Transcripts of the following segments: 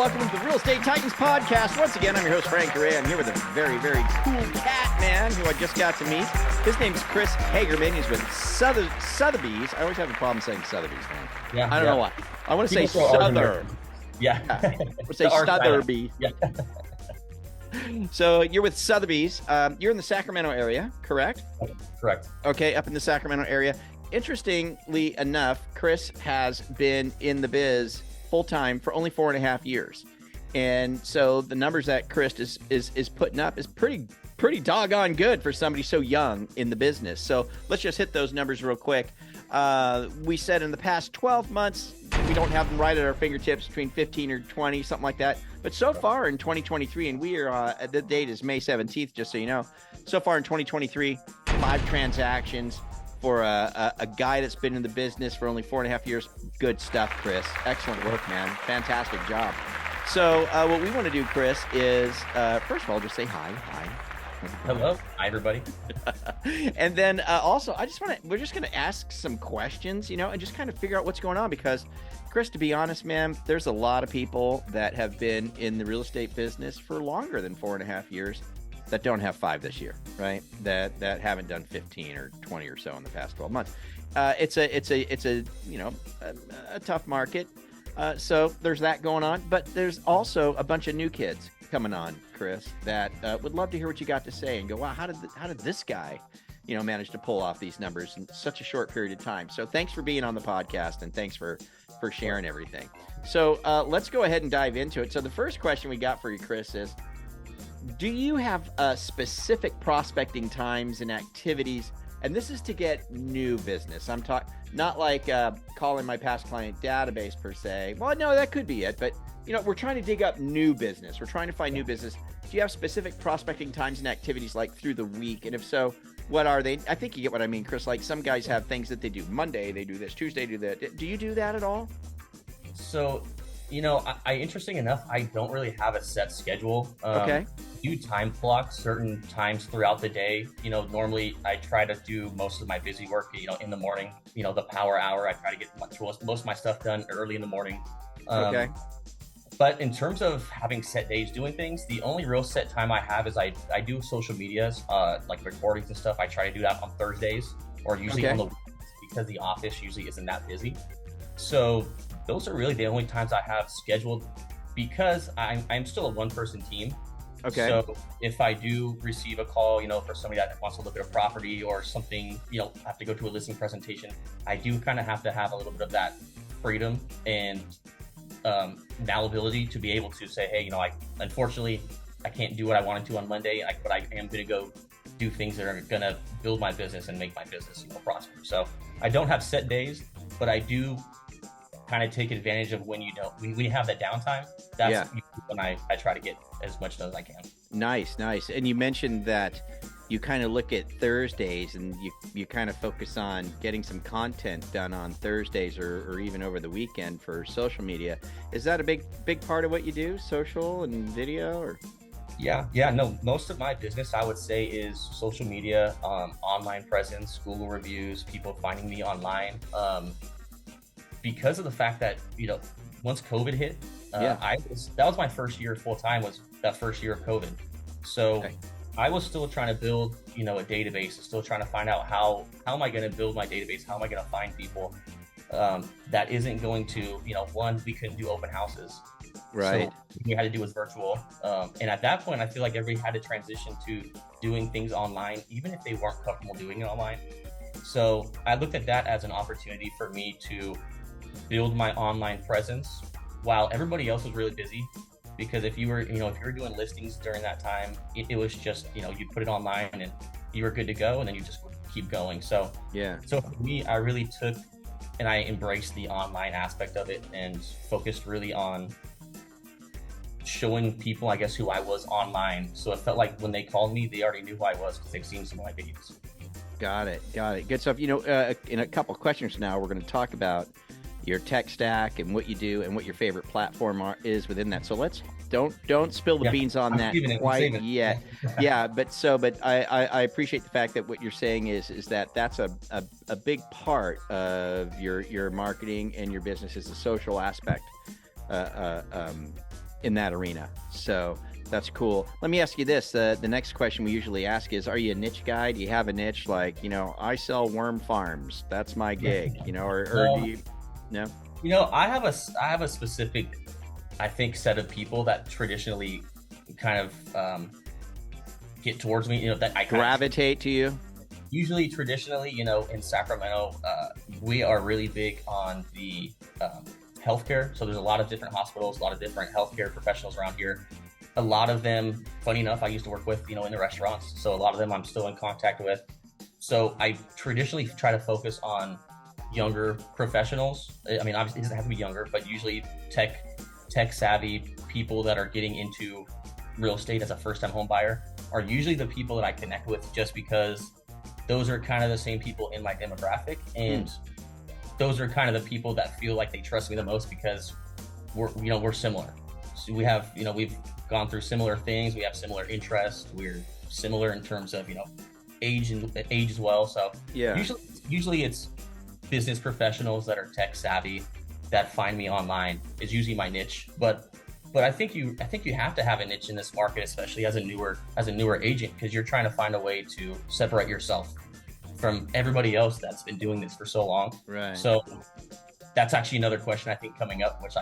welcome to the Real Estate Titans podcast. Once again, I'm your host, Frank Gray. I'm here with a very, very cool cat man who I just got to meet. His name's Chris Hagerman. He's with Sotheby's. I always have a problem saying Sotheby's, man. Yeah, I don't know why. I want to say Souther. Yeah. I want to say Sotheby. Yeah. So you're with Sotheby's. You're in the Sacramento area, correct? Correct. Okay, up in the Sacramento area. Interestingly enough, Chris has been in the biz full-time for only 4.5 years. And so the numbers that Chris is putting up is pretty doggone good for somebody so young in the business. So let's just hit those numbers real quick. We said in the past 12 months, we don't have them right at our fingertips, between 15 or 20, something like that. But so far in 2023, and we are, the date is May 17th, just so you know. So far in 2023, 5 transactions for a guy that's been in the business for only 4.5 years. Good stuff, Chris. Excellent work, man. Fantastic job. So what we want to do, Chris, is first of all, just say hi. Hello. Hi, everybody. And then also, we're just going to ask some questions, and just kind of figure out what's going on, because Chris, to be honest, man, there's a lot of people that have been in the real estate business for longer than 4.5 years that don't have 5 this year, right? That haven't done 15 or 20 or so in the past 12 months. It's a tough market. So there's that going on, but there's also a bunch of new kids coming on, Chris, that would love to hear what you got to say and go, wow, how did this guy, manage to pull off these numbers in such a short period of time? So thanks for being on the podcast, and thanks for sharing everything. So let's go ahead and dive into it. So the first question we got for you, Chris, is, do you have specific prospecting times and activities? And this is to get new business. I'm talking not like calling my past client database per se. Well, no, that could be it. But, we're trying to dig up new business. We're trying to find new business. Do you have specific prospecting times and activities like through the week? And if so, what are they? I think you get what I mean, Chris. Like some guys have things that they do. Monday, they do this. Tuesday, do that. Do you do that at all? So, interesting enough, I don't really have a set schedule. Okay. I do time block certain times throughout the day. Normally I try to do most of my busy work, in the morning, the power hour. I try to get most of my stuff done early in the morning. Okay. But in terms of having set days doing things, the only real set time I have is I do social medias, like recordings and stuff. I try to do that on Thursdays, or usually on the weekends, because the office usually isn't that busy. So those are really the only times I have scheduled, because I'm still a one-person team. Okay. So if I do receive a call, for somebody that wants to look at a property or something, have to go to a listing presentation, I do kind of have to have a little bit of that freedom and malleability to be able to say, hey, unfortunately, I can't do what I wanted to on Monday, but I am going to go do things that are going to build my business and make my business, prosper. So I don't have set days, but I do kind of take advantage of when you have that downtime. That's when I try to get as much done as I can. Nice. And you mentioned that you kind of look at Thursdays, and you kind of focus on getting some content done on Thursdays or even over the weekend for social media. Is that a big part of what you do, social and video? Or Yeah. No, most of my business, I would say, is social media, online presence, Google reviews, people finding me online. Because of the fact that, once COVID hit, that was my first year full time, was that first year of COVID. So I was still trying to build, a database, still trying to find out how am I going to build my database? How am I going to find people that isn't going to, one, we couldn't do open houses. Right. So we had to do was virtual. And at that point, I feel like everybody had to transition to doing things online, even if they weren't comfortable doing it online. So I looked at that as an opportunity for me to build my online presence while everybody else was really busy. Because if you were doing listings during that time, it was just, you put it online and you were good to go, and then you just keep going. So So for me, I really took and I embraced the online aspect of it and focused really on showing people, I guess, who I was online. So it felt like when they called me, they already knew who I was because they've seen some of my videos. Got it. Good stuff. In a couple of questions now, we're going to talk about your tech stack and what you do and what your favorite platform is within that. So don't spill the beans on that quite yet. But I appreciate the fact that what you're saying is that that's a big part of your marketing and your business is the social aspect in that arena. So that's cool. Let me ask you this. The next question we usually ask is, are you a niche guy? Do you have a niche? Like, I sell worm farms. That's my gig, or do you, no? I have a specific, I think, set of people that traditionally kind of get towards me, that I gravitate to you. Usually, traditionally, in Sacramento, we are really big on the healthcare. So there's a lot of different hospitals, a lot of different healthcare professionals around here. A lot of them, funny enough, I used to work with, in the restaurants. So a lot of them I'm still in contact with. So I traditionally try to focus on younger professionals. I mean, obviously it doesn't have to be younger, but usually tech savvy people that are getting into real estate as a first time home buyer are usually the people that I connect with, just because those are kind of the same people in my demographic. And those are kind of the people that feel like they trust me the most, because we're similar. So we have, we've gone through similar things. We have similar interests. We're similar in terms of, age as well. So yeah, usually it's business professionals that are tech savvy that find me online is usually my niche. But I think you have to have a niche in this market, especially as a newer agent, because you're trying to find a way to separate yourself from everybody else that's been doing this for so long. Right. So that's actually another question I think coming up, which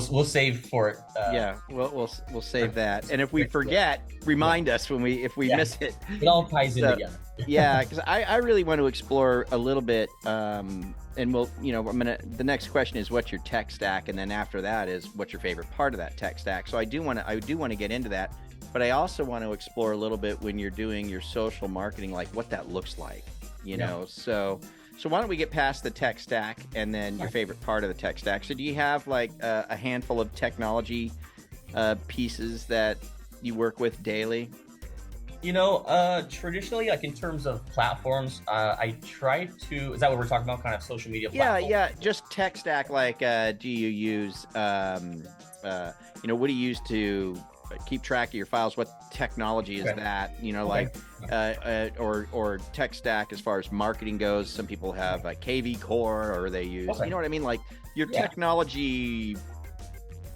we'll save for it. Yeah, we'll save that. And if we forget, remind us if we miss it. It all ties in together. Yeah, because I really want to explore a little bit. And we'll, the next question is, what's your tech stack, and then after that is, what's your favorite part of that tech stack. So I do want to get into that, but I also want to explore a little bit when you're doing your social marketing, like what that looks like. So why don't we get past the tech stack and then your favorite part of the tech stack? So do you have like a handful of technology pieces that you work with daily? Traditionally, like in terms of platforms, I try to, is that what we're talking about? Kind of social media platforms? Yeah. Just tech stack. Like, do you use, what do you use to keep track of your files? What technology is that? Or tech stack as far as marketing goes. Some people have a KV Core, or they use, you know what I mean? Like your technology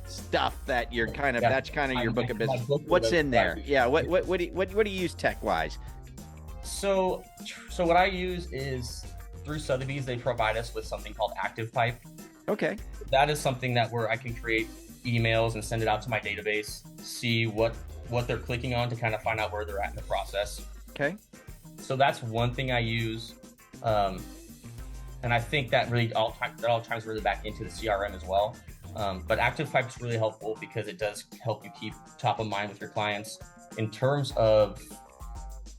stuff that you're that's kind of your book of business. What's in there? Yeah. What do you use tech wise? So what I use is through Sotheby's, they provide us with something called ActivePipe. Okay. That is something where I can create emails and send it out to my database, see what they're clicking on to kind of find out where they're at in the process. Okay. So that's one thing I use. And I think that really all ties really back into the CRM as well. But ActivePipe is really helpful because it does help you keep top of mind with your clients. In terms of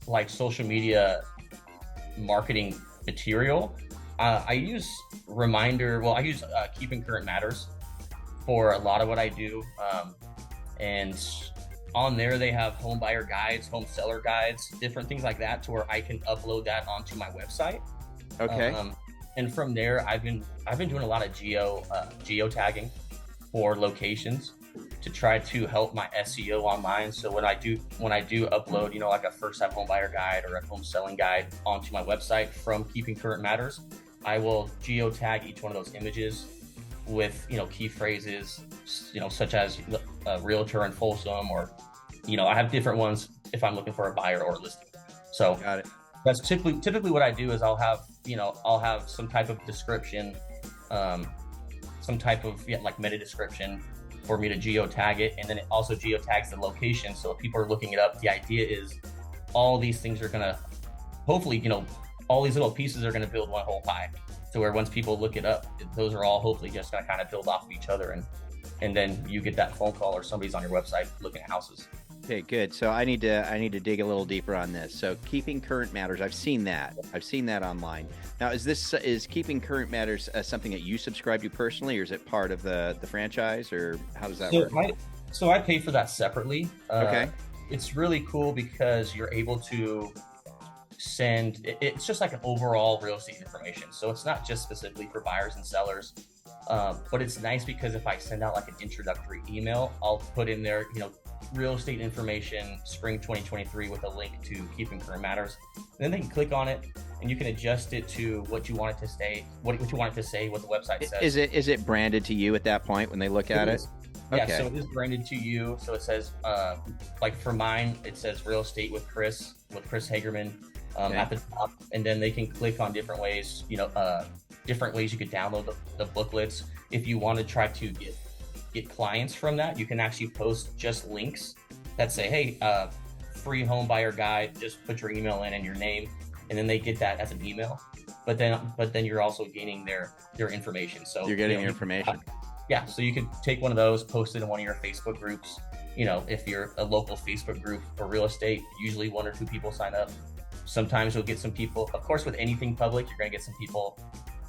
like social media marketing material, I use I use Keeping Current Matters for a lot of what I do. And on there, they have home buyer guides, home seller guides, different things like that, to where I can upload that onto my website. Okay. And from there, I've been doing a lot of geo tagging for locations to try to help my SEO online. So when I do upload, like a first time home buyer guide or a home selling guide onto my website from Keeping Current Matters, I will geo tag each one of those images with, key phrases, such as realtor in Folsom, or, I have different ones if I'm looking for a buyer or a listing. So got it. That's typically what I do is I'll have some type of description, some type of like meta description for me to geo tag it. And then it also geo tags the location. So if people are looking it up, the idea is all these things are going to, hopefully, all these little pieces are going to build one whole pie. So where once people look it up, those are all hopefully just going to kind of build off of each other. And then you get that phone call or somebody's on your website looking at houses. Okay, good. So I need to dig a little deeper on this. So Keeping Current Matters, I've seen that online. Now, is Keeping Current Matters something that you subscribe to personally, or is it part of the franchise, or how does that work? So I pay for that separately. Okay. It's really cool because you're able to it's just like an overall real estate information. So it's not just specifically for buyers and sellers, but it's nice because if I send out like an introductory email, I'll put in there, real estate information, spring 2023, with a link to Keeping Current Matters. And then they can click on it and you can adjust it to what you want it to say, what you want it to say, what the website says. Is it branded to you at that point when they look at it? Yeah, Okay. so it is branded to you. So it says, like for mine, it says real estate with Chris Hagerman at the top, and then they can click on different ways. Different ways you could download the booklets. If you want to try to get clients from that, you can actually post just links that say, "Hey, free home buyer guide." Just put your email in and your name, and then they get that as an email. But then you're also gaining their information. So you're getting their information. Yeah, so you could take one of those, post it in one of your Facebook groups. If you're a local Facebook group for real estate, usually 1 or 2 people sign up. Sometimes you'll get some people. Of course, with anything public, you're going to get some people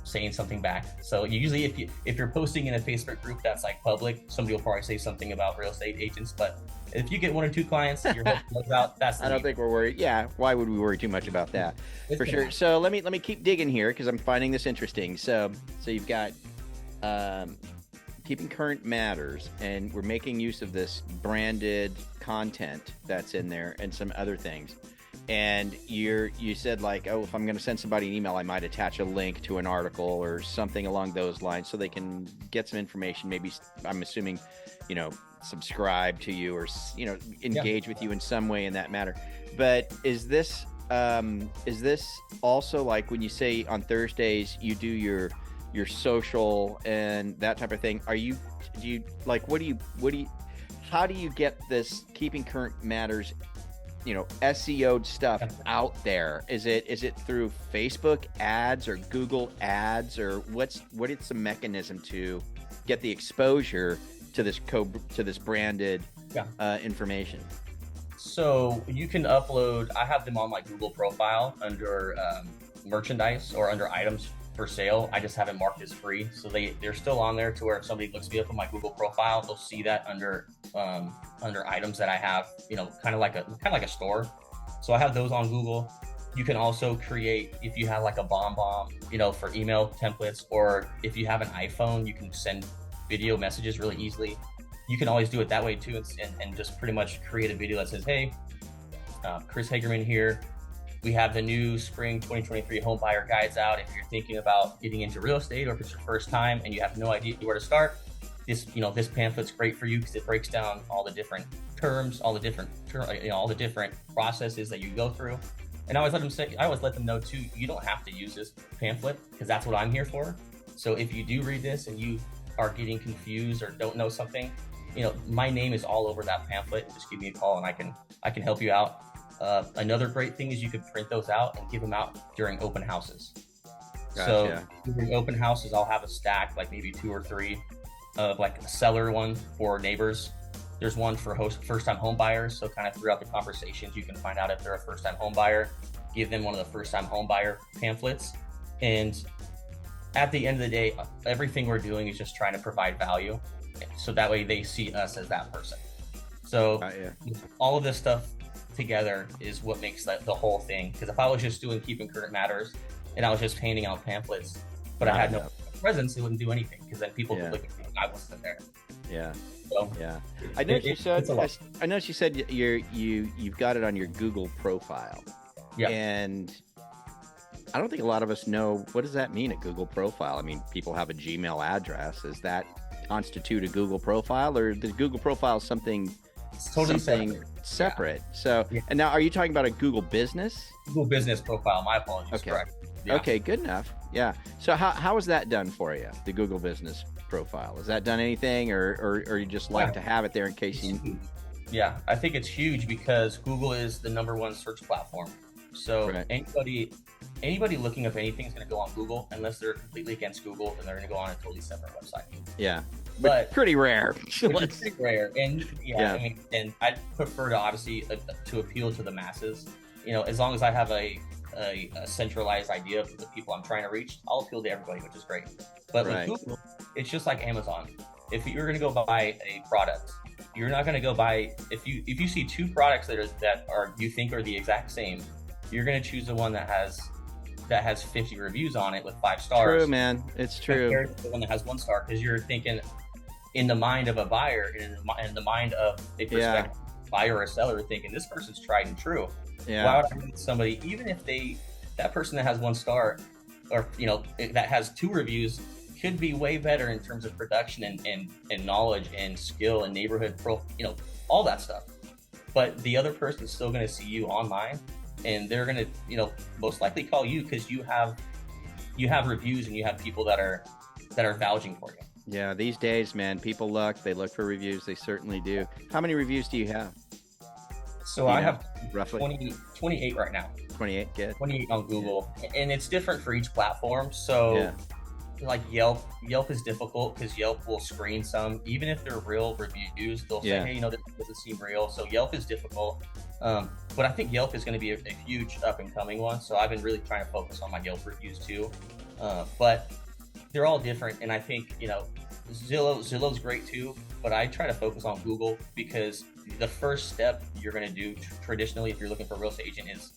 saying something back. So usually, if you're posting in a Facebook group that's like public, somebody will probably say something about real estate agents. But if you get 1 or 2 clients, you're out. That's I don't think we're worried. Yeah, why would we worry too much about that? For sure. Happen. So let me keep digging here because I'm finding this interesting. So you've got keeping current matters, and we're making use of this branded content that's in there and some other things. And you said like, oh, if I'm going to send somebody an email, I might attach a link to an article or something along those lines so they can get some information. Maybe I'm assuming, subscribe to you or, engage with you in some way in that matter. But is this also like when you say on Thursdays you do your social and that type of thing? How do you get this keeping current matters, SEO'd stuff out there? Is it through Facebook ads or Google ads, or what is the mechanism to get the exposure to this branded information? So you can upload. I have them on my Google profile under merchandise or under items for sale. I just have it marked as free, so they're still on there to where if somebody looks me up on my Google profile, they'll see that under items that I have, kind of like a store. So I have those on Google. You can also create, if you have like a bomb, for email templates, or if you have an iPhone, you can send video messages really easily. You can always do it that way too, and just pretty much create a video that says, "Hey, Chris Hagerman here. We have the new spring 2023 home buyer guides out. If you're thinking about getting into real estate, or if it's your first time and you have no idea where to start, this pamphlet's great for you because it breaks down all the different terms, all the different processes that you go through." And I always let them know too, you don't have to use this pamphlet because that's what I'm here for. So if you do read this and you are getting confused or don't know something, my name is all over that pamphlet. Just give me a call and I can help you out. Another great thing is you could print those out and give them out during open houses. Gotcha. So during open houses, I'll have a stack, like maybe 2 or 3 of like a seller one for neighbors. There's one for first-time home buyers. So kind of throughout the conversations, you can find out if they're a first-time home buyer, give them one of the first-time home buyer pamphlets. And at the end of the day, everything we're doing is just trying to provide value. So that way they see us as that person. So all of this stuff together is what makes the whole thing. Because if I was just doing keeping current matters and I was just handing out pamphlets, but I had no presence, it wouldn't do anything because then people would look at me and I wasn't there. Yeah. So, yeah. I know she said you've got it on your Google profile. Yeah. And I don't think a lot of us know, what does that mean, a Google profile? I mean, people have a Gmail address. Does that constitute a Google profile, or the Google profile something separate? So, and now are you talking about a Google business? Google business profile, my apologies. Okay. Correct. Yeah. Okay, good enough. Yeah. So how is that done for you, the Google business profile? Has that done anything, or you just like to have it there in case you... Yeah, I think it's huge because Google is the #1 search platform. So anybody looking up anything is going to go on Google, unless they're completely against Google, and they're going to go on a totally separate website. Yeah, but pretty rare. It's pretty rare, and I mean, and I prefer to obviously to appeal to the masses. As long as I have a centralized idea of the people I'm trying to reach, I'll appeal to everybody, which is great. But with Google, it's just like Amazon. If you're going to go buy a product, you're not going to go buy, if you see 2 products that are you think are the exact same, you're going to choose the one that has 50 reviews on it with 5 stars. True, man. It's true. Compared to the one that has 1 star, because you're thinking in the mind of a buyer, in the mind of a prospective buyer or seller, thinking this person's tried and true. Yeah. Why would I meet somebody, even if that person that has 1 star, or that has 2 reviews, could be way better in terms of production and knowledge and skill and neighborhood all that stuff. But the other person is still going to see you online, and they're going to, most likely call you because you have reviews and you have people that are vouching for you. Yeah, these days, man, people they look for reviews. They certainly do. How many reviews do you have? So I have roughly 28 right now. 28, good. 28 on Google, and it's different for each platform. So like Yelp is difficult because Yelp will screen some, even if they're real reviews, they'll say, hey, this doesn't seem real. So Yelp is difficult. But I think Yelp is going to be a huge up and coming one. So I've been really trying to focus on my Yelp reviews too. But they're all different. And I think, Zillow's great too, but I try to focus on Google because the first step you're going to do traditionally, if you're looking for a real estate agent,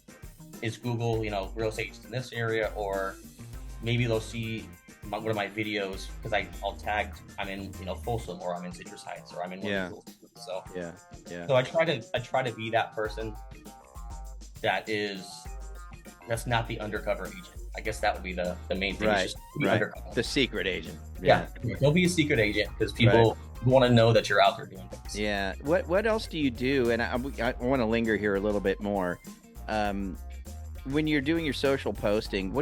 is Google, real estate agents in this area, or maybe they'll see one of my videos because I'll tag I'm in Folsom, or I'm in Citrus Heights, or I'm in one of those. So so I try to be that person that's not the undercover agent. I guess that would be the main thing. Right, is just be undercover. The secret agent. Yeah. Don't be a secret agent because people want to know that you're out there doing things. Yeah. What else do you do? And I want to linger here a little bit more. When you're doing your social posting,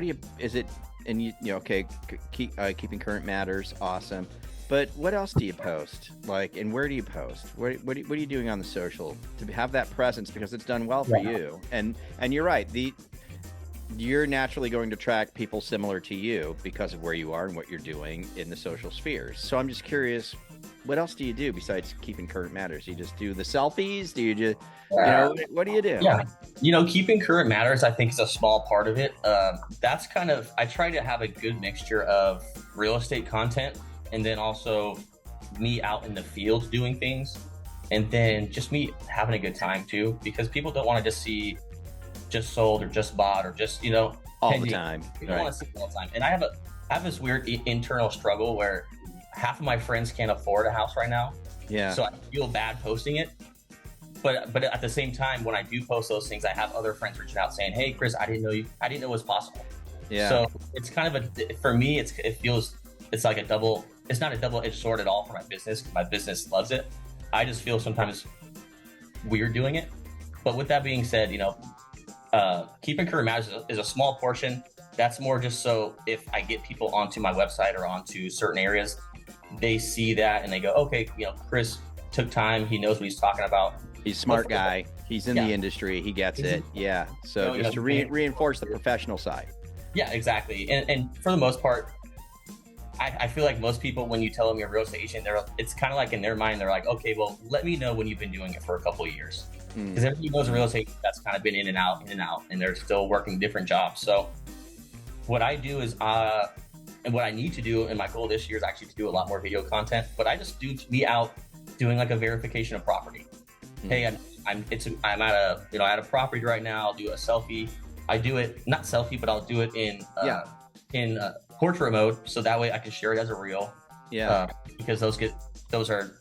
keeping current matters, awesome. But what else do you post? And where do you post? What are you doing on the social to have that presence? Because it's done well for you. And you're right. You're naturally going to attract people similar to you because of where you are and what you're doing in the social spheres. So I'm just curious, what else do you do besides keeping current matters? You just do the selfies? Do you just, what do you do? Yeah. Keeping current matters, I think, is a small part of it. That's I try to have a good mixture of real estate content and then also me out in the field doing things. And then just me having a good time too, because people don't want to just see just sold or just bought or just, all the time. You don't want to see it all the time. And I have this weird internal struggle where half of my friends can't afford a house right now. Yeah. So I feel bad posting it. But at the same time, when I do post those things, I have other friends reaching out saying, hey, Chris, I didn't know it was possible. Yeah. So it's kind of for me, it's like it's not a double-edged sword at all for my business. My business loves it. I just feel sometimes weird doing it. But with that being said, keeping current matters is a small portion. That's more just so if I get people onto my website or onto certain areas, they see that and they go, okay, Chris took time. He knows what he's talking about. He's a smart guy. He's in the industry. He gets it. Yeah. So just to reinforce the professional side. Yeah, exactly. And for the most part, I feel like most people, when you tell them you're a real estate agent, it's kind of like in their mind, they're like, okay, well, let me know when you've been doing it for a couple of years. Because everybody knows a real estate agent that's kind of been in and out, and they're still working different jobs. So what I do is, and what I need to do, and my goal this year is actually to do a lot more video content, but I just do me out doing like a verification of property. Hey, I'm at a property right now. I'll do a selfie. I do it, not selfie, but I'll do it in portrait mode, so that way I can share it as a reel. Because those are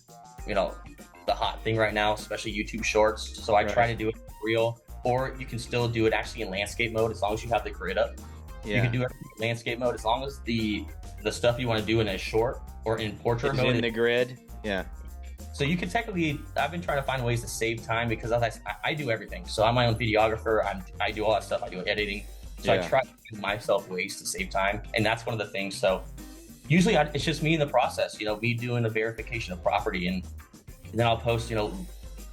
the hot thing right now, especially YouTube Shorts. So I try to do it real, or you can still do it actually in landscape mode as long as you have the grid up. You can do it in landscape mode as long as the stuff you want to do in a short or in portrait mode in the grid. So you can technically, I've been trying to find ways to save time because I do everything. So I'm my own videographer. I do all that stuff. I do editing. So I try to give myself ways to save time. And that's one of the things. So usually it's just me in the process, me doing the verification of property. And then I'll post,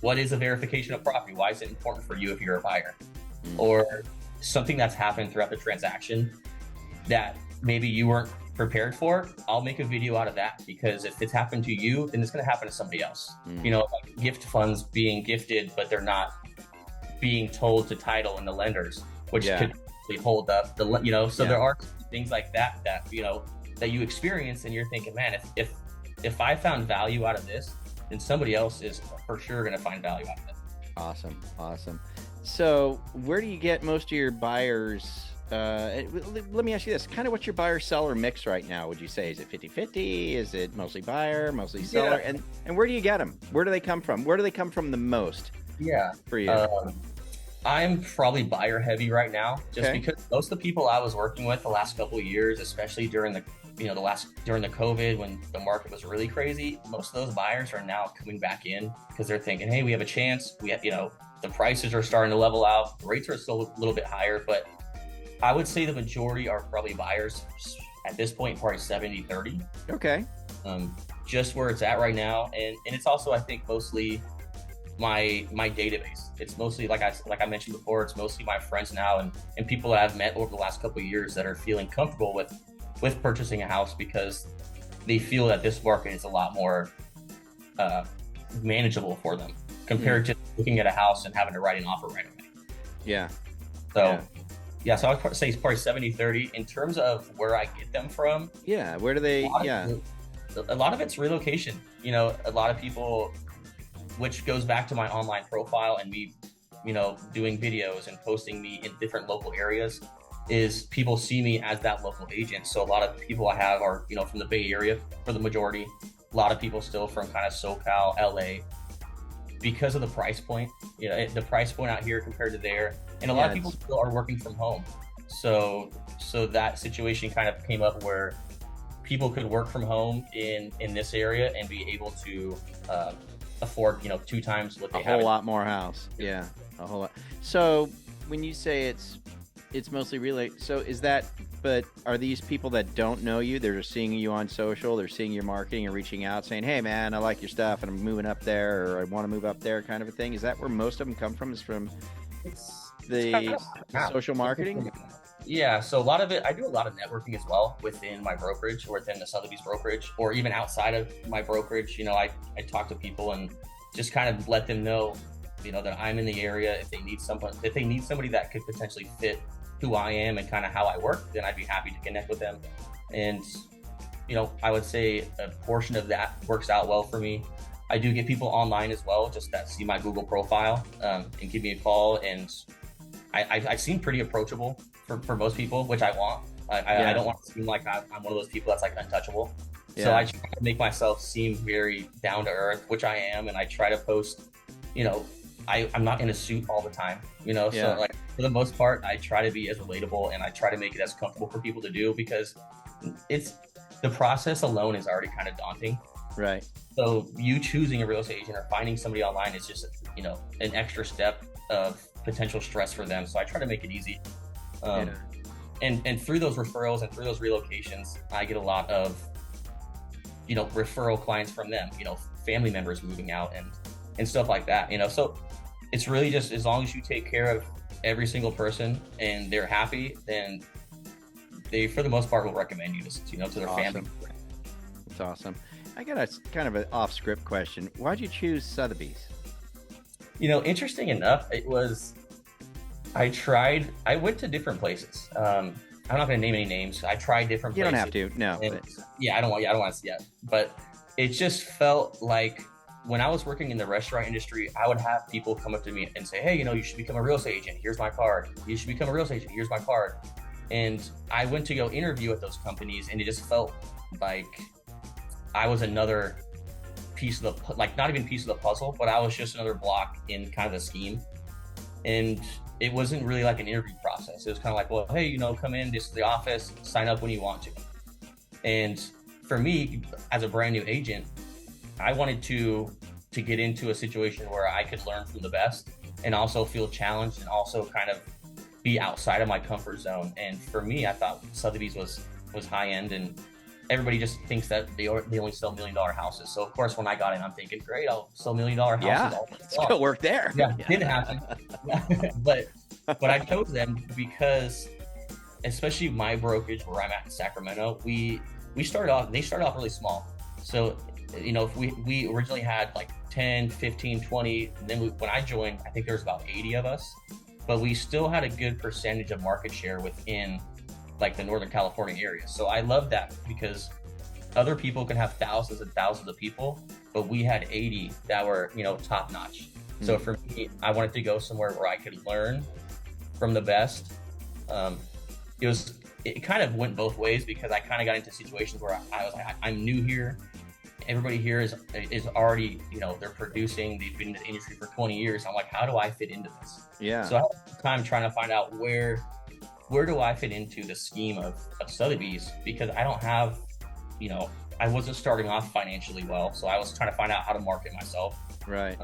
what is a verification of property? Why is it important for you if you're a buyer? Or something that's happened throughout the transaction that maybe you weren't prepared for. I'll make a video out of that, because if it's happened to you, then it's going to happen to somebody else. Like gift funds being gifted, but they're not being told to title and the lenders, which could actually hold up the, so there are things like that that you experience, and you're thinking, man, if I found value out of this, then somebody else is for sure going to find value out of it. Awesome. So where do you get most of your buyers? Let me ask you this, kind of what's your buyer-seller mix right now, would you say? Is it 50-50? Is it mostly buyer, mostly seller? And where do you get them? Where do they come from? Where do they come from the most for you? I'm probably buyer heavy right now, just because most of the people I was working with the last couple of years, especially during the last during the COVID when the market was really crazy, most of those buyers are now coming back in because they're thinking, hey, we have a chance. We have, the prices are starting to level out. The rates are still a little bit higher, but I would say the majority are probably buyers at this point, probably 70-30. Okay. Just where it's at right now. And it's also, I think, mostly my database. It's mostly, like I mentioned before, it's mostly my friends now and people that I've met over the last couple of years that are feeling comfortable with purchasing a house because they feel that this market is a lot more manageable for them compared to looking at a house and having to write an offer right away. Yeah. So so I would say it's probably 70-30 in terms of where I get them from. Yeah. Where do they? A lot of it's relocation. A lot of people, which goes back to my online profile and me, doing videos and posting me in different local areas, is people see me as that local agent. So a lot of people I have are, from the Bay Area for the majority. A lot of people still from kind of SoCal, LA, because of the price point, the price point out here compared to there. And a lot of people still are working from home. So that situation kind of came up where people could work from home in this area and be able to afford, 2 times what they have. A whole lot more house. Yeah, a whole lot. So when you say it's mostly relay, so is that, but are these people that don't know you, they're just seeing you on social, they're seeing your marketing and reaching out saying, hey man, I like your stuff and I'm moving up there, or I want to move up there, kind of a thing? Is that where most of them come from, is from the social marketing? Yeah, so a lot of it, I do a lot of networking as well within my brokerage or within the Sotheby's brokerage, or even outside of my brokerage. I talk to people and just kind of let them know, that I'm in the area. If they need somebody that could potentially fit who I am and kind of how I work, then I'd be happy to connect with them. And, I would say a portion of that works out well for me. I do get people online as well, just that see my Google profile and give me a call. And I seem pretty approachable for most people, which I want. I don't want to seem like I'm one of those people that's like untouchable. Yeah. So I try to make myself seem very down to earth, which I am. And I try to post, I'm not in a suit all the time, so like for the most part, I try to be as relatable and I try to make it as comfortable for people to do, because the process alone is already kind of daunting. Right. So you choosing a real estate agent or finding somebody online is just, an extra step of potential stress for them. So I try to make it easy. And through those referrals and through those relocations, I get a lot of, referral clients from them, family members moving out and stuff like that, so it's really just, as long as you take care of every single person and they're happy, then they, for the most part, will recommend you to their family. That's awesome. I got a kind of an off script question. Why'd you choose Sotheby's? Interesting enough, it was, I went to different places. I'm not going to name any names. I tried different places. You don't have to, no. I don't want to see that. But it just felt like when I was working in the restaurant industry, I would have people come up to me and say, hey, you should become a real estate agent. Here's my card. You should become a real estate agent. Here's my card. And I went to go interview at those companies, and it just felt like I was another piece of the, like, not even piece of the puzzle, but I was just another block in kind of the scheme. And it wasn't really like an interview process. It was kind of like, well, hey, come in, this is the office, sign up when you want to. And for me, as a brand new agent, I wanted to get into a situation where I could learn from the best and also feel challenged and also kind of be outside of my comfort zone. And for me, I thought Sotheby's was high end, and everybody just thinks that they only sell $1 million houses. So of course, when I got in, I'm thinking, great, I'll sell $1 million houses. Yeah, let's go work there. Yeah, it didn't happen. but I chose them because, especially my brokerage where I'm at in Sacramento, they started off really small. So, if we originally had like 10, 15, 20, and then when I joined, I think there was about 80 of us, but we still had a good percentage of market share within like the Northern California area. So I love that, because other people can have thousands and thousands of people, but we had 80 that were, top notch. So for me, I wanted to go somewhere where I could learn from the best. It kind of went both ways, because I kind of got into situations where I was like, I'm new here. Everybody here is already, they're producing, they've been in the industry for 20 years. I'm like, how do I fit into this? Yeah. So I had time trying to find out where do I fit into the scheme of Sotheby's, because I don't have I wasn't starting off financially well, so I was trying to find out how to market myself. Right.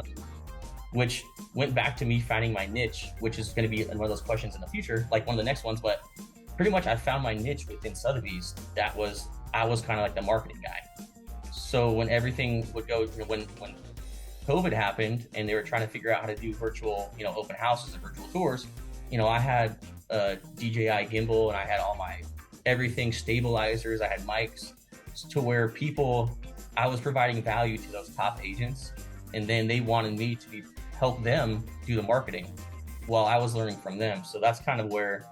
Which went back to me finding my niche, which is going to be one of those questions in the future, like one of the next ones. But pretty much I found my niche within Sotheby's. I was kind of like the marketing guy. So when everything would go, when COVID happened and they were trying to figure out how to do virtual, open houses and virtual tours, I had a DJI gimbal and I had all my everything stabilizers. I had mics to where I was providing value to those top agents, and then they wanted me to help them do the marketing while I was learning from them. So that's kind of where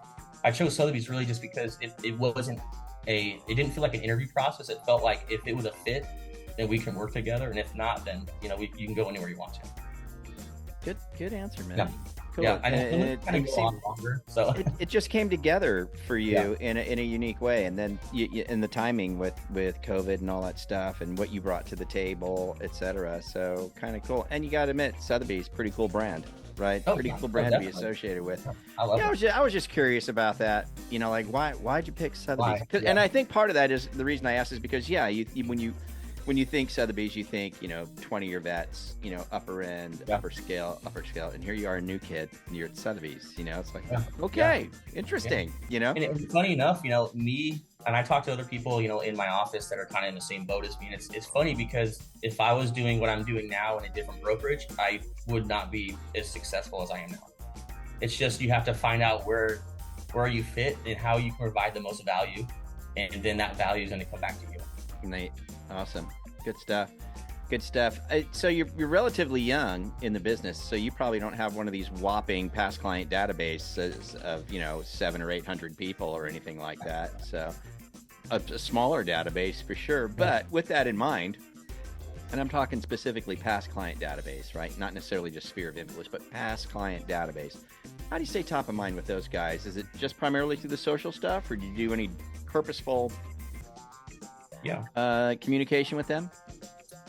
I chose Sotheby's, really just because it didn't feel like an interview process. It felt like if it was a fit, then we can work together, and if not, then you can go anywhere you want to. Good answer, man. Yeah. Cool. Yeah, it kind of go on longer. So it just came together for you in a unique way, and then in the timing with COVID and all that stuff, and what you brought to the table, etc. So kind of cool. And you got to admit, Sotheby's pretty cool brand, right? Pretty cool brand to be associated with. I love it. I was just curious about that. Like why'd you pick Sotheby's? Why? And I think part of that is the reason I asked is because when you think Sotheby's, you think 20-year vets, upper end, upper scale, and here you are, a new kid, and you're at Sotheby's. It's like interesting. And it's funny enough, me and I talk to other people, in my office that are kind of in the same boat as me, and it's funny because if I was doing what I'm doing now in a different brokerage, I would not be as successful as I am now. It's just you have to find out where you fit and how you can provide the most value, and then that value is going to come back to you. Nate, awesome. Good stuff. So you're relatively young in the business, so you probably don't have one of these whopping past client databases of 700 or 800 people or anything like that. So a smaller database for sure. But with that in mind, and I'm talking specifically past client database, right? Not necessarily just sphere of influence, but past client database. How do you stay top of mind with those guys? Is it just primarily through the social stuff, or do you do any purposeful communication with them?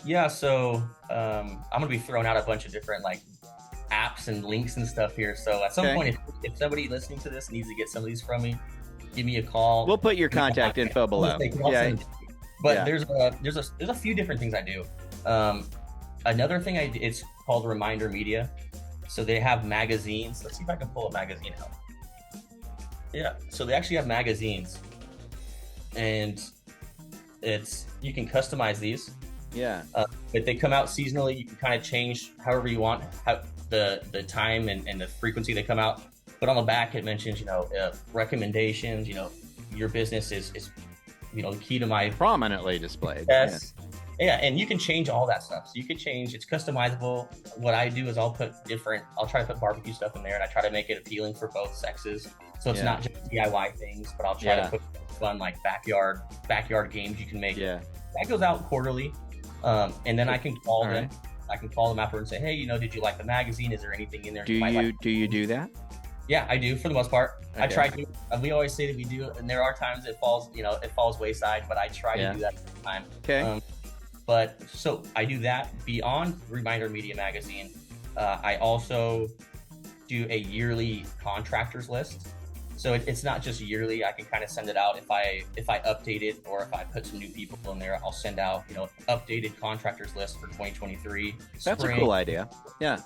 Yeah, so I'm gonna be throwing out a bunch of different apps and links and stuff here. So at some point, if somebody listening to this needs to get some of these from me, give me a call. We'll put your contact info below. But there's a few different things I do. Another thing it's called Reminder Media. So they have magazines. Let's see if I can pull a magazine out. Yeah, so they actually have magazines, and you can customize these. Yeah. But they come out seasonally. You can kind of change however you want the time and the frequency they come out. But on the back, it mentions, recommendations, your business is key to my prominently displayed. Yes. Yeah. And you can change all that stuff. So you can change, it's customizable. What I do is I'll try to put barbecue stuff in there, and I try to make it appealing for both sexes. So it's not just DIY things, but I'll try to put fun backyard games you can make. Yeah. That goes out quarterly. And then I can call them. Right. I can call them after and say, hey, did you like the magazine? Is there anything in there? Do you do that? Yeah, I do for the most part. Okay. I try to. We always say that we do, and there are times it falls wayside, but I try to do that every time. Okay. But so I do that beyond Reminder Media Magazine. I also do a yearly contractors list. So it's not just yearly. I can kind of send it out if I update it, or if I put some new people in there, I'll send out updated contractors list for 2023. That's a cool idea. Yeah.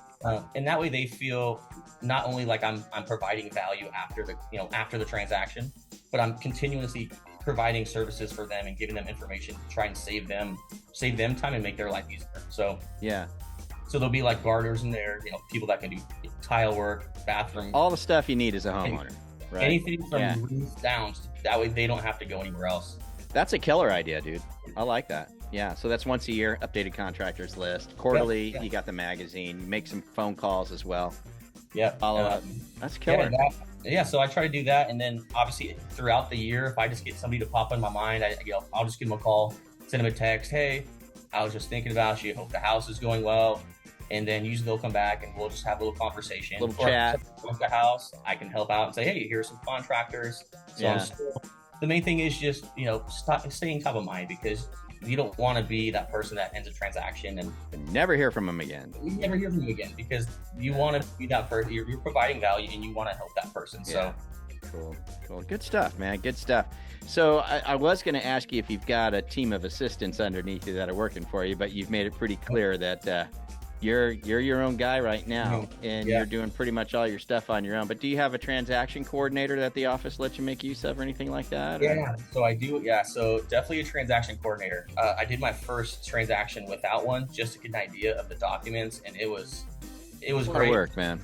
And that way they feel not only like I'm providing value after the transaction, but I'm continuously providing services for them and giving them information to try and save them time and make their life easier. So so there'll be gardeners in there, people that can do tile work, bathroom, all the stuff you need as a homeowner. Right. Anything from roof down. That way they don't have to go anywhere else. That's a killer idea, dude. I like that. Yeah. So that's once a year, updated contractors list. Quarterly, you got the magazine. You make some phone calls as well. Yeah. Follow up. That's killer. So I try to do that. And then obviously throughout the year, if I just get somebody to pop in my mind, I'll just give them a call, send them a text. Hey, I was just thinking about you. Hope the house is going well. And then usually they'll come back and we'll just have a little conversation. Little chat. At the house, I can help out and say, hey, here's some contractors. So the main thing is just, staying top of mind, because you don't want to be that person that ends a transaction and never hear from them again. You never hear from them again, because you want to be that person. You're providing value and you want to help that person. So Cool. Good stuff, man. Good stuff. So I was going to ask you if you've got a team of assistants underneath you that are working for you, but you've made it pretty clear that you're your own guy right now, and you're doing pretty much all your stuff on your own. But do you have a transaction coordinator that the office lets you make use of or anything like that? Yeah, so I do. Yeah, so definitely a transaction coordinator. I did my first transaction without one just to get an idea of the documents, and it was a lot great of work, man.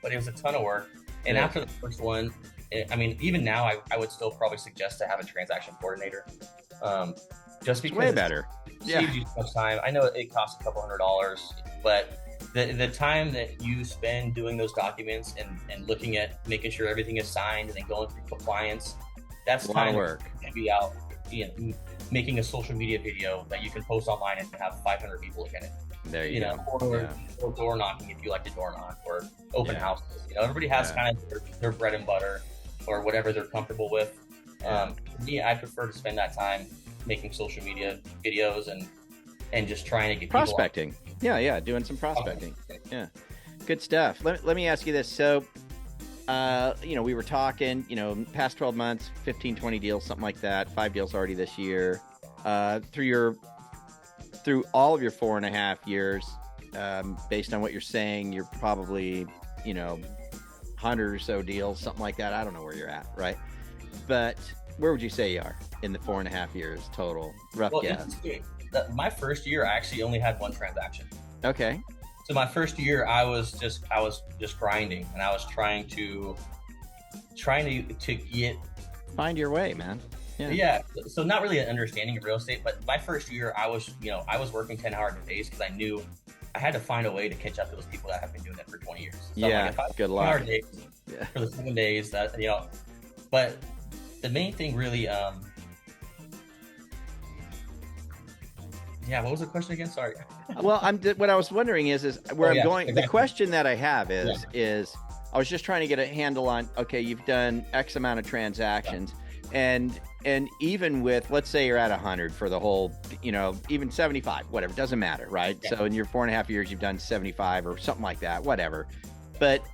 But it was a ton of work. And after the first one, I mean, even now, I would still probably suggest to have a transaction coordinator, just because it's way better. Saves you so much time. I know it costs a couple $100s, but the time that you spend doing those documents and looking at making sure everything is signed and then going through compliance, that's a lot of work. To be out, making a social media video that you can post online and have 500 people look at it. There you go. Or door knocking if you like to door knock, or open houses. Everybody has kind of their bread and butter or whatever they're comfortable with. Me, I prefer to spend that time making social media videos and just trying to get prospecting. Doing some prospecting. Yeah, good stuff. Let me ask you this. So, we were talking, past 12 months, 15, 20 deals, something like that. 5 deals already this year. Through all of your 4.5 years, based on what you're saying, you're probably, 100 or so deals, something like that. I don't know where you're at, right? But where would you say you are in the 4.5 years total? Rough guess. My first year, I actually only had 1 transaction. Okay. So my first year, I was just grinding, and I was trying to get find your way, man. Yeah. So not really an understanding of real estate, but my first year, I was working 10-hour days because I knew I had to find a way to catch up to those people that have been doing it for 20 years. So good luck. Days for the 7 days, but the main thing really, what was the question again? Sorry. Well, what I was wondering is where I'm going. Exactly. The question that I have is I was just trying to get a handle on, okay, you've done X amount of transactions, and even with, let's say you're at 100 for the whole, even 75, whatever, doesn't matter, right? Yeah. So in your 4.5 years, you've done 75 or something like that, whatever. But,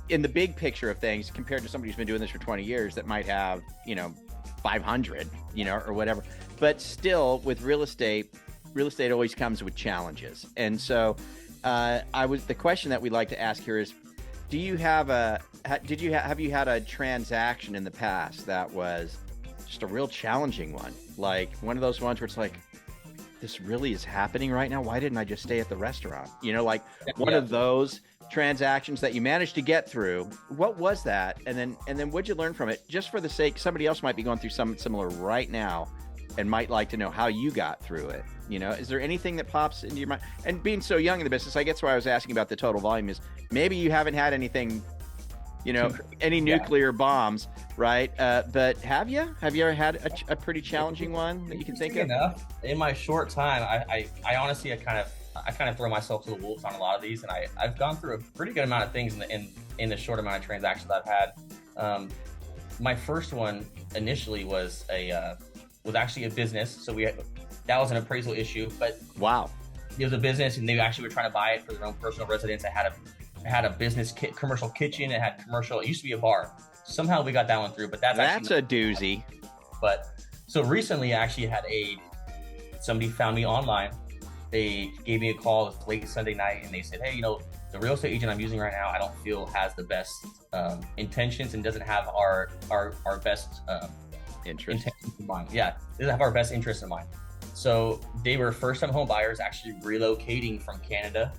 in the big picture of things, compared to somebody who's been doing this for 20 years that might have, 500, or whatever. But still, with real estate always comes with challenges. And so the question that we'd like to ask here is, have you had a transaction in the past that was just a real challenging one? Like one of those ones where it's like, this really is happening right now. Why didn't I just stay at the restaurant? One of those transactions that you managed to get through. What was that? And then what'd you learn from it? Just for the sake, somebody else might be going through something similar right now and might like to know how you got through it. Is there anything that pops into your mind? And being so young in the business, I guess why I was asking about the total volume is maybe you haven't had anything, any nuclear bombs, right? But have you ever had a pretty challenging one that you can think of? Enough. In my short time, I honestly, I kind of throw myself to the wolves on a lot of these, and I've gone through a pretty good amount of things in the short amount of transactions I've had. My first one initially was actually a business, so that was an appraisal issue. But wow, it was a business, and they actually were trying to buy it for their own personal residence. It had a business commercial kitchen. It had commercial. It used to be a bar. Somehow we got that one through, but that's a doozy. But so recently, I actually had somebody found me online. They gave me a call. It was late Sunday night, and they said, "Hey, the real estate agent I'm using right now, I don't feel has the best intentions and doesn't have our best interest in mind. Yeah, doesn't have our best interest in mind." So they were first-time home buyers, actually relocating from Canada,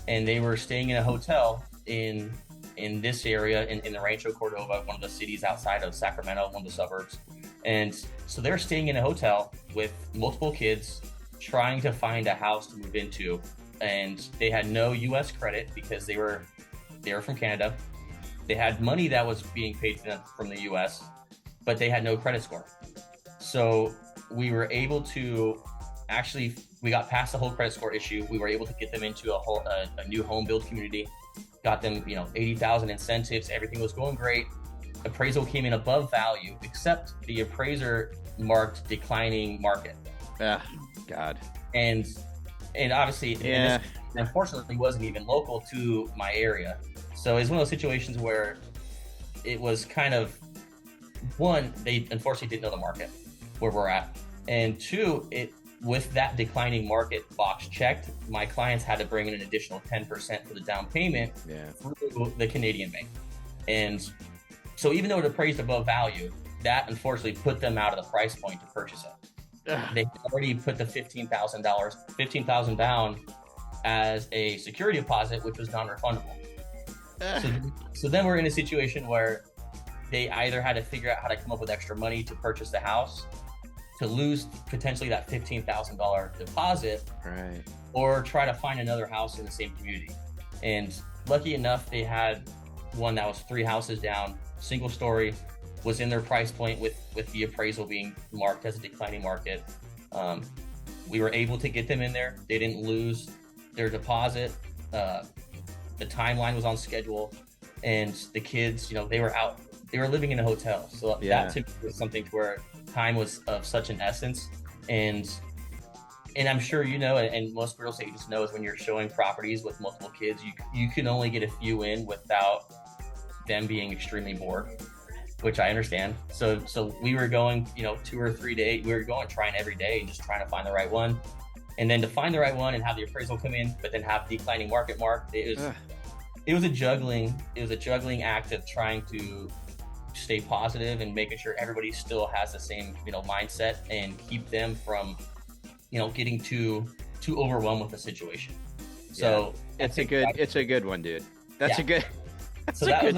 and they were staying in a hotel in this area in the Rancho Cordova, one of the cities outside of Sacramento, one of the suburbs. And so they're staying in a hotel with multiple kids, trying to find a house to move into, and they had no U.S. credit because they were from Canada. They had money that was being paid to them from the U.S., but they had no credit score. So we were able to we got past the whole credit score issue. We were able to get them into a new home build community, got them, $80,000 incentives. Everything was going great. Appraisal came in above value, except the appraiser marked declining market. God. And obviously, this, unfortunately, wasn't even local to my area. So it's one of those situations where it was kind of, one, they unfortunately didn't know the market where we're at, and two, with that declining market box checked, my clients had to bring in an additional 10% for the down payment through the Canadian bank. And so even though it appraised above value, that unfortunately put them out of the price point to purchase it. They already put the $15,000 down as a security deposit, which was non-refundable. So then we're in a situation where they either had to figure out how to come up with extra money to purchase the house, to lose potentially that $15,000 deposit, right, or try to find another house in the same community. And lucky enough, they had one that was 3 houses down, single story, was in their price point with the appraisal being marked as a declining market. We were able to get them in there. They didn't lose their deposit. The timeline was on schedule, and the kids, they were out. They were living in a hotel. So that to me was something to where time was of such an essence. And I'm sure and most real estate agents know, is when you're showing properties with multiple kids, you can only get a few in without them being extremely bored, which I understand. So we were going, 2 or 3 days. We were going, trying every day and just trying to find the right one. And then to find the right one and have the appraisal come in, but then have declining market mark, it was a juggling act of trying to stay positive and making sure everybody still has the same, mindset, and keep them from, getting too overwhelmed with the situation. So it's a good one, dude. That's a good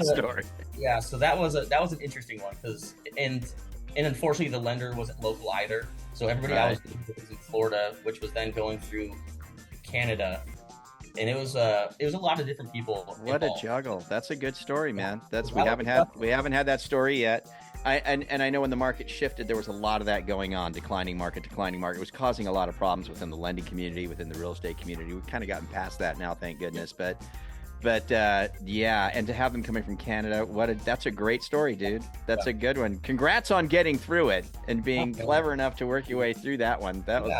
story. Yeah. So that was an interesting one, and unfortunately the lender wasn't local either. So everybody I was doing was in Florida, which was then going through Canada. And it was a lot of different people involved. What a juggle. That's a good story, man. We haven't had that story yet. I know when the market shifted, there was a lot of that going on. Declining market. It was causing a lot of problems within the lending community, within the real estate community. We've kind of gotten past that now, thank goodness. But and to have them coming from Canada, that's a great story, dude. That's a good one. Congrats on getting through it and being clever enough to work your way through that one. That was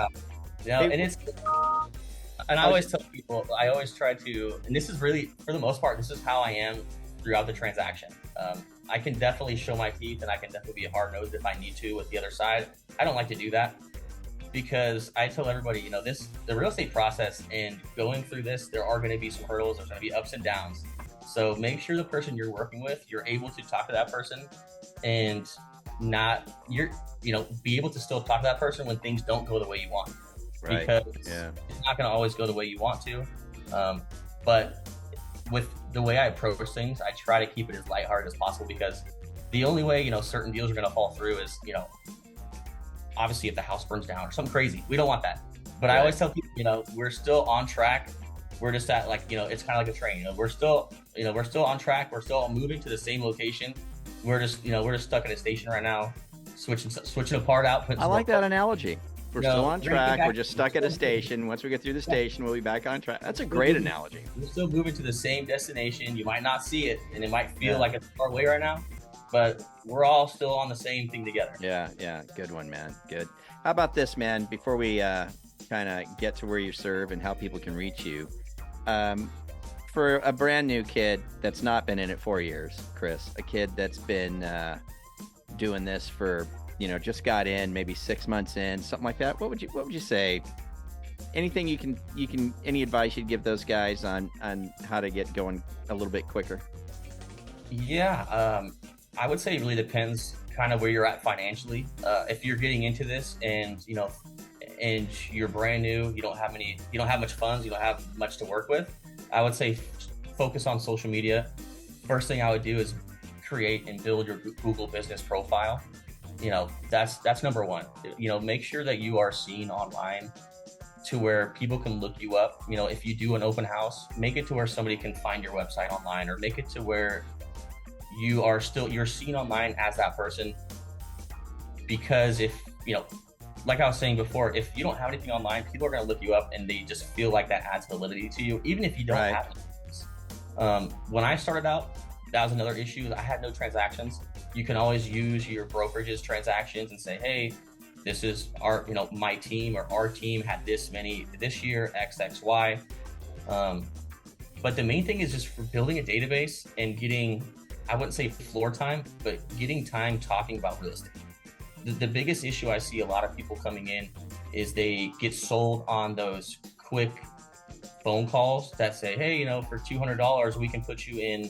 and I always tell people, I always try to, and this is really, for the most part, this is how I am throughout the transaction. I can definitely show my teeth, and I can definitely be hard-nosed if I need to with the other side. I don't like to do that, because I tell everybody, the real estate process and going through this, there are going to be some hurdles. There's going to be ups and downs. So make sure the person you're working with, you're able to talk to that person, and be able to still talk to that person when things don't go the way you want. Right. Because it's not going to always go the way you want to. But with the way I approach things, I try to keep it as lighthearted as possible, because the only way, certain deals are going to fall through is, obviously if the house burns down or something crazy. We don't want that. But I always tell people, we're still on track. We're just at it's kind of like a train. We're still on track. We're still moving to the same location. We're just stuck at a station right now, switching a part out. I like that analogy. We're still on track. We're just stuck at a station. Once we get through the station, we'll be back on track. That's a great analogy. We're still moving to the same destination. You might not see it, and it might feel like it's far away right now, but we're all still on the same thing together. Yeah. Good one, man. Good. How about this, man? Before we kind of get to where you serve and how people can reach you, for a brand new kid that's not been in it 4 years, Chris, a kid that's been doing this for just got in, maybe 6 months in, something like that. What would you say? Anything you can any advice you'd give those guys on how to get going a little bit quicker? Yeah, I would say it really depends kind of where you're at financially. If you're getting into this and you're brand new, you don't have much funds, you don't have much to work with, I would say focus on social media. First thing I would do is create and build your Google business profile. That's number one. Make sure that you are seen online to where people can look you up. If you do an open house, make it to where somebody can find your website online, or make it to where you're seen online as that person. Because if, like I was saying before, if you don't have anything online, people are going to look you up, and they just feel like that adds validity to you, even if you don't have it. When I started out, that was another issue. I had no transactions. You can always use your brokerage's transactions and say, hey, this is our, my team, or our team had this many this year, XXY. But the main thing is just for building a database and getting I wouldn't say floor time, but getting time talking about real estate. The biggest issue I see a lot of people coming in is they get sold on those quick phone calls that say, hey, you know, for $200, we can put you in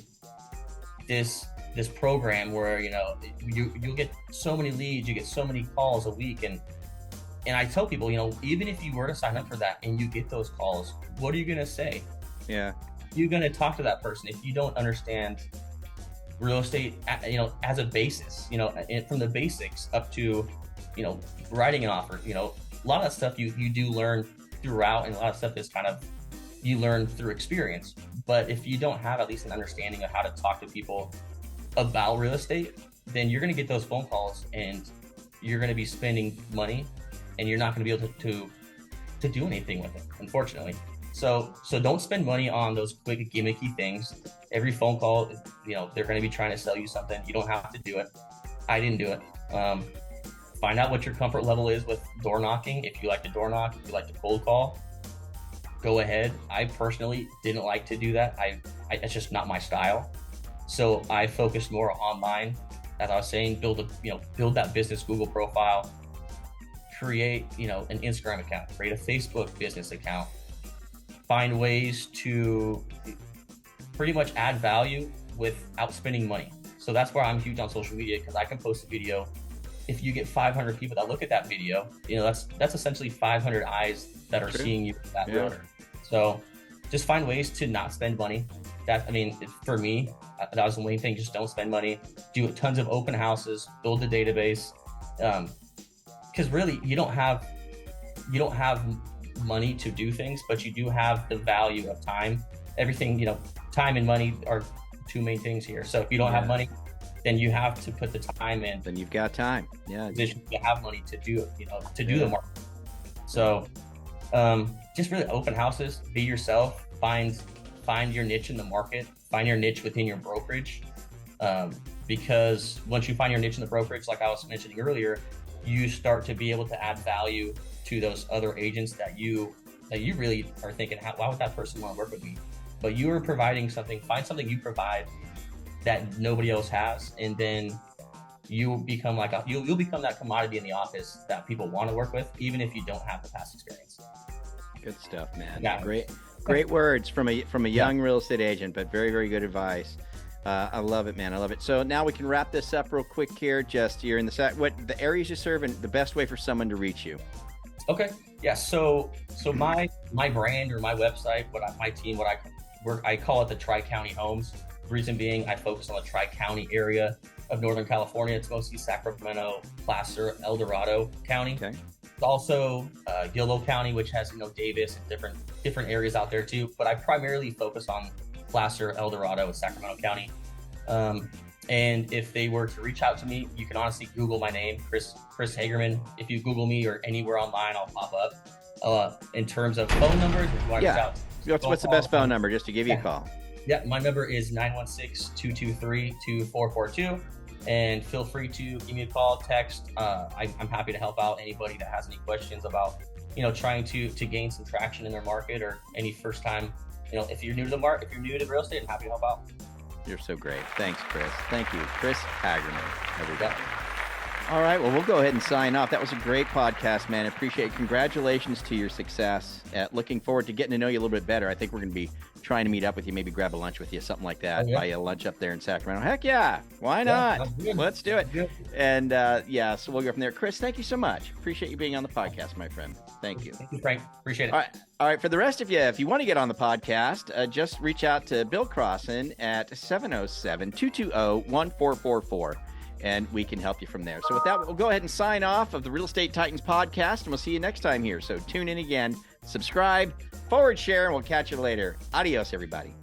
this program where, you know, you'll get so many leads, you get so many calls a week. And I tell people, you know, even if you were to sign up for that and you get those calls, what are you going to say? Yeah. You're going to talk to that person if you don't understand real estate, you know, as a basis, you know, from the basics up to, you know, writing an offer. You know, a lot of that stuff you do learn throughout, and a lot of stuff is kind of you learn through experience. But if you don't have at least an understanding of how to talk to people about real estate, then you're going to get those phone calls and you're going to be spending money and you're not going to be able to do anything with it, unfortunately. So don't spend money on those quick gimmicky things. Every phone call, you know, they're going to be trying to sell you something. You don't have to do it. I didn't do it. Find out what your comfort level is with door knocking. If you like to door knock, if you like to cold call, go ahead. I personally didn't like to do that. It's just not my style. So I focused more online. As I was saying, build that business Google profile, create, you know, an Instagram account, create a Facebook business account, find ways to pretty much add value without spending money. So that's why I'm huge on social media, because I can post a video. If you get 500 people that look at that video, you know, that's essentially 500 eyes that are seeing you for that realtor. So just find ways to not spend money. For me, that was the main thing. Just don't spend money. Do tons of open houses, build a database. Because really, you don't have money to do things, but you do have the value of time. Everything, you know, time and money are two main things here. So if you don't have money, then you have to put the time in. Then you've got time. Yeah. You have money to do it, you know, to do the market. So just really open houses, be yourself, find your niche in the market, find your niche within your brokerage. Because once you find your niche in the brokerage, like I was mentioning earlier, you start to be able to add value to those other agents that you really are thinking, why would that person want to work with me? But you are providing something. Find something you provide that nobody else has, and then you'll become you'll become that commodity in the office that people want to work with, even if you don't have the past experience. Good stuff, man. Yeah. Great words from a young real estate agent, but very, very good advice. I love it, man. I love it. So now we can wrap this up real quick here. Just you're in the areas you serve and the best way for someone to reach you. Okay. Yeah. So my brand or my website, my team, I call it the Tri-County Homes. Reason being, I focus on the Tri-County area of Northern California. It's mostly Sacramento, Placer, El Dorado County. Okay. It's also Yolo County, which has, you know, Davis and different areas out there too. But I primarily focus on Placer, El Dorado, and Sacramento County. And if they were to reach out to me, you can honestly Google my name, Chris Hagerman. If you Google me or anywhere online, I'll pop up. In terms of phone numbers, if you want to reach out. What's the best phone number just to give you a call? Yeah, my number is 916-223-2442. And feel free to give me a call, text. I'm happy to help out anybody that has any questions about, you know, trying to gain some traction in their market, or any first time, you know, if you're new to the market, if you're new to real estate, I'm happy to help out. You're so great. Thanks, Chris. Thank you. Chris Hagerman, everybody. Yeah. All right. Well, we'll go ahead and sign off. That was a great podcast, man. I appreciate it. Congratulations to your success. Looking forward to getting to know you a little bit better. I think we're going to be trying to meet up with you, maybe grab a lunch with you, something like that. Buy you a lunch up there in Sacramento. Heck yeah. Why not? Let's do it. And so we'll go from there. Chris, thank you so much. Appreciate you being on the podcast, my friend. Thank you. Thank you, Frank. Appreciate it. All right. For the rest of you, if you want to get on the podcast, just reach out to Bill Crossan at 707-220-1444. And we can help you from there. So with that, we'll go ahead and sign off of the Real Estate Titans podcast, and we'll see you next time here. So tune in again, subscribe, forward share, and we'll catch you later. Adios, everybody.